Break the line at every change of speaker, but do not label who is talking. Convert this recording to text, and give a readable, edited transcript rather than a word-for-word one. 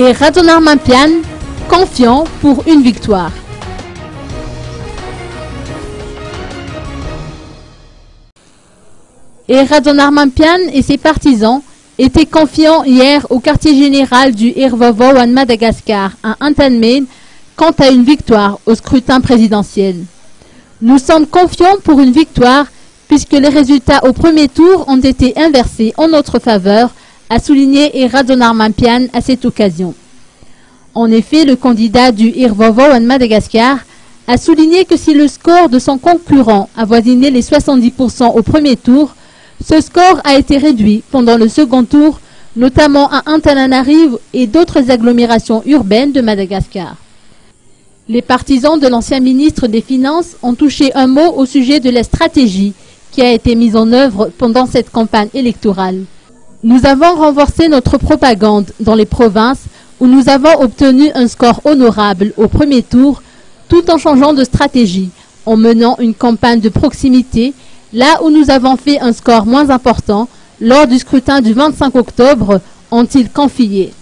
et Radzonar Mampian, confiant pour une victoire. Et Radzonar Mampian et ses partisans étaient confiants hier au quartier général du Irvovo en Madagascar, à Intamin, quant à une victoire au scrutin présidentiel. Nous sommes confiants pour une victoire puisque les résultats au premier tour ont été inversés en notre faveur, a souligné Radzonar Mampian à cette occasion. En effet, le candidat du Irvovo en Madagascar a souligné que si le score de son concurrent avoisinait les 70% au premier tour, ce score a été réduit pendant le second tour, notamment à Antananarivo et d'autres agglomérations urbaines de Madagascar. Les partisans de l'ancien ministre des Finances ont touché un mot au sujet de la stratégie qui a été mise en œuvre pendant cette campagne électorale. Nous avons renforcé notre propagande dans les provinces où nous avons obtenu un score honorable au premier tour, tout en changeant de stratégie, en menant une campagne de proximité, là où nous avons fait un score moins important lors du scrutin du 25 octobre, ont-ils confié.